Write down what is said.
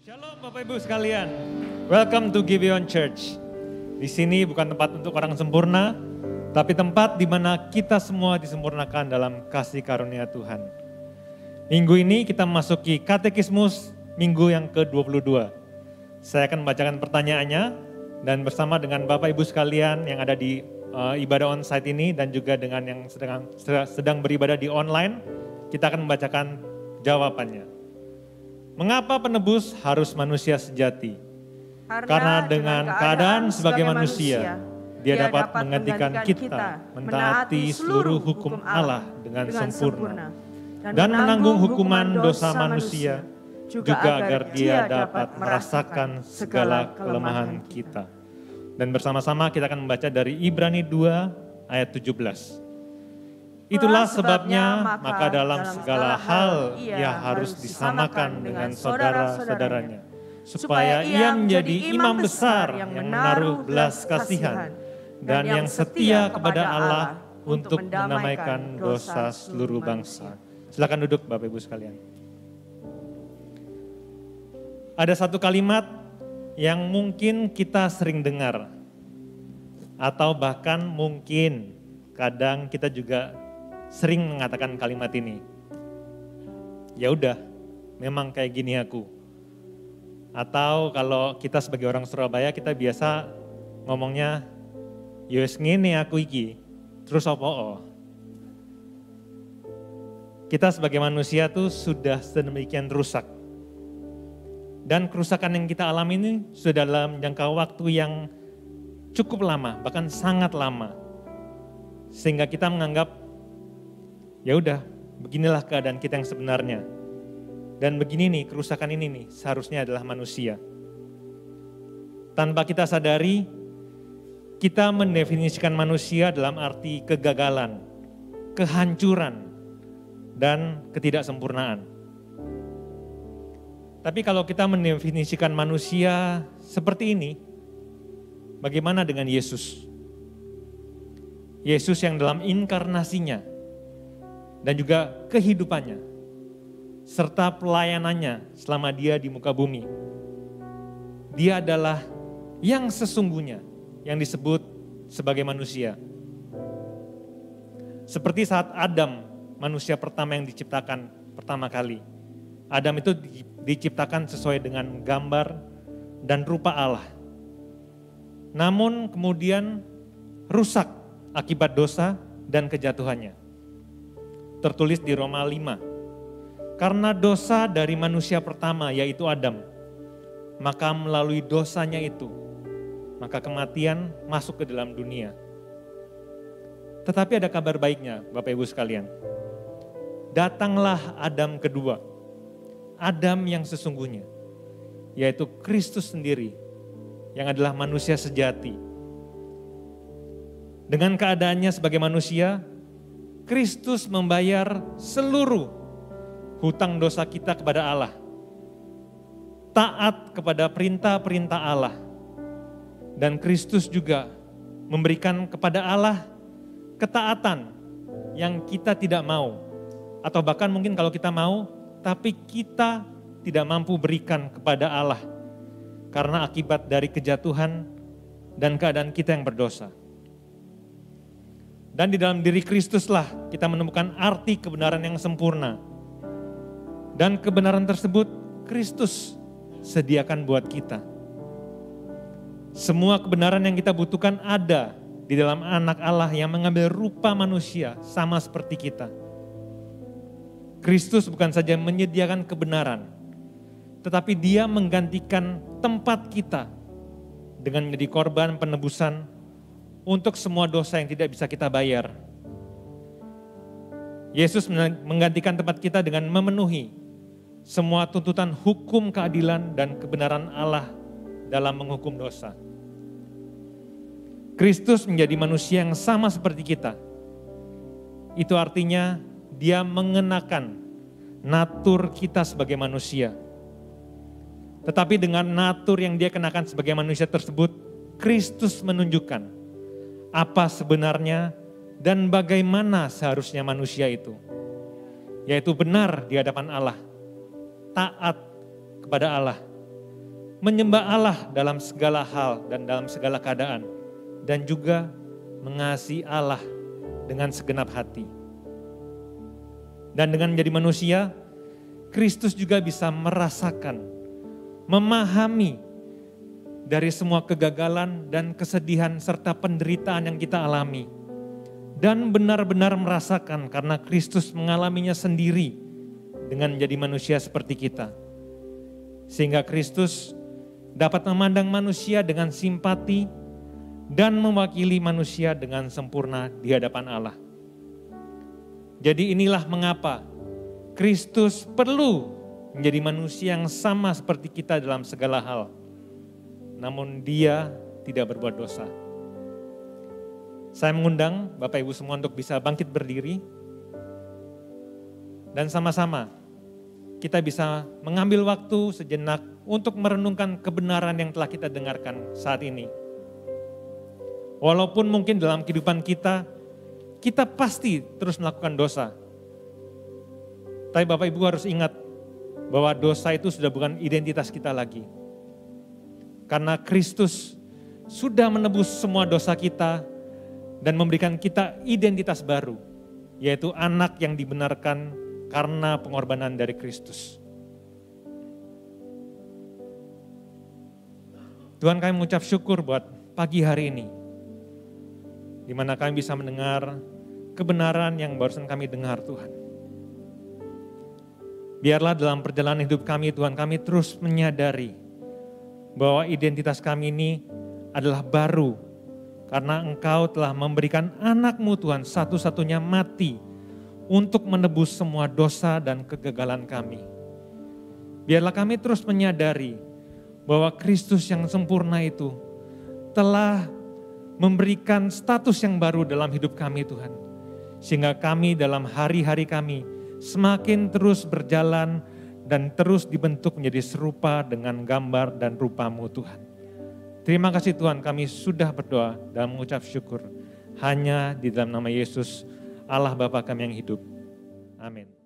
Shalom Bapak Ibu sekalian, welcome to Gibeon Church. Di sini bukan tempat untuk orang sempurna, tapi tempat di mana kita semua disempurnakan dalam kasih karunia Tuhan. Minggu ini kita memasuki katekismus minggu yang ke-22. Saya akan membacakan pertanyaannya dan bersama dengan Bapak Ibu sekalian yang ada di ibadah onsite ini dan juga dengan yang sedang beribadah di online, kita akan membacakan jawabannya. Mengapa penebus harus manusia sejati? Karena dengan keadaan sebagai manusia, dia dapat menggantikan kita mentaati seluruh hukum Allah dengan sempurna dan menanggung hukuman dosa manusia, juga agar dia dapat merasakan segala kelemahan kita. Dan bersama-sama kita akan membaca dari Ibrani 2 ayat 17. Itulah sebabnya maka dalam segala hal ia harus disamakan dengan saudara-saudaranya, supaya ia menjadi imam besar yang menaruh belas kasihan dan yang setia kepada Allah untuk mendamaikan dosa seluruh bangsa. Silakan duduk Bapak Ibu sekalian. Ada satu kalimat yang mungkin kita sering dengar, atau bahkan mungkin kadang kita juga sering mengatakan kalimat ini. Ya udah, memang kayak gini aku. Atau kalau kita sebagai orang Surabaya kita biasa ngomongnya, yos ngene aku iki, terus apa? Kita sebagai manusia tuh sudah sedemikian rusak. Dan kerusakan yang kita alami ini sudah dalam jangka waktu yang cukup lama, bahkan sangat lama. Sehingga kita menganggap ya udah, beginilah keadaan kita yang sebenarnya. Dan begini nih, kerusakan ini nih seharusnya adalah manusia. Tanpa kita sadari, kita mendefinisikan manusia dalam arti kegagalan, kehancuran, dan ketidaksempurnaan. Tapi kalau kita mendefinisikan manusia seperti ini, bagaimana dengan Yesus? Yesus yang dalam inkarnasinya dan juga kehidupannya, serta pelayanannya selama dia di muka bumi. Dia adalah yang sesungguhnya yang disebut sebagai manusia. Seperti saat Adam, manusia pertama yang diciptakan pertama kali. Adam itu diciptakan sesuai dengan gambar dan rupa Allah. Namun kemudian rusak akibat dosa dan kejatuhannya. Tertulis di Roma 5. Karena dosa dari manusia pertama yaitu Adam, maka melalui dosanya itu, maka kematian masuk ke dalam dunia. Tetapi ada kabar baiknya Bapak Ibu sekalian. Datanglah Adam kedua, Adam yang sesungguhnya, yaitu Kristus sendiri yang adalah manusia sejati. Dengan keadaannya sebagai manusia, Kristus membayar seluruh hutang dosa kita kepada Allah. Taat kepada perintah-perintah Allah. Dan Kristus juga memberikan kepada Allah ketaatan yang kita tidak mau. Atau bahkan mungkin kalau kita mau, tapi kita tidak mampu berikan kepada Allah. Karena akibat dari kejatuhan dan keadaan kita yang berdosa. Dan di dalam diri Kristuslah kita menemukan arti kebenaran yang sempurna. Dan kebenaran tersebut Kristus sediakan buat kita. Semua kebenaran yang kita butuhkan ada di dalam anak Allah yang mengambil rupa manusia sama seperti kita. Kristus bukan saja menyediakan kebenaran, tetapi dia menggantikan tempat kita dengan menjadi korban penebusan untuk semua dosa yang tidak bisa kita bayar. Yesus menggantikan tempat kita dengan memenuhi semua tuntutan hukum keadilan dan kebenaran Allah dalam menghukum dosa. Kristus menjadi manusia yang sama seperti kita. Itu artinya dia mengenakan natur kita sebagai manusia. Tetapi dengan natur yang dia kenakan sebagai manusia tersebut, Kristus menunjukkan apa sebenarnya dan bagaimana seharusnya manusia itu. Yaitu benar di hadapan Allah, taat kepada Allah, menyembah Allah dalam segala hal dan dalam segala keadaan, dan juga mengasihi Allah dengan segenap hati. Dan dengan menjadi manusia, Kristus juga bisa merasakan, memahami dari semua kegagalan dan kesedihan serta penderitaan yang kita alami. Dan benar-benar merasakan karena Kristus mengalaminya sendiri dengan menjadi manusia seperti kita. Sehingga Kristus dapat memandang manusia dengan simpati dan mewakili manusia dengan sempurna di hadapan Allah. Jadi inilah mengapa Kristus perlu menjadi manusia yang sama seperti kita dalam segala hal. Namun dia tidak berbuat dosa. Saya mengundang Bapak Ibu semua untuk bisa bangkit berdiri. Dan sama-sama kita bisa mengambil waktu sejenak untuk merenungkan kebenaran yang telah kita dengarkan saat ini. Walaupun mungkin dalam kehidupan kita pasti terus melakukan dosa. Tapi Bapak Ibu harus ingat bahwa dosa itu sudah bukan identitas kita lagi. Karena Kristus sudah menebus semua dosa kita dan memberikan kita identitas baru, yaitu anak yang dibenarkan karena pengorbanan dari Kristus. Tuhan, kami mengucap syukur buat pagi hari ini, di mana kami bisa mendengar kebenaran yang barusan kami dengar, Tuhan. Biarlah dalam perjalanan hidup kami, Tuhan, kami terus menyadari bahwa identitas kami ini adalah baru, karena Engkau telah memberikan anak-Mu, Tuhan, satu-satunya mati untuk menebus semua dosa dan kegagalan kami. Biarlah kami terus menyadari bahwa Kristus yang sempurna itu telah memberikan status yang baru dalam hidup kami, Tuhan. Sehingga kami dalam hari-hari kami semakin terus berjalan dan terus dibentuk menjadi serupa dengan gambar dan rupa-Mu, Tuhan. Terima kasih Tuhan, kami sudah berdoa dan mengucap syukur hanya di dalam nama Yesus, Allah Bapa kami yang hidup. Amin.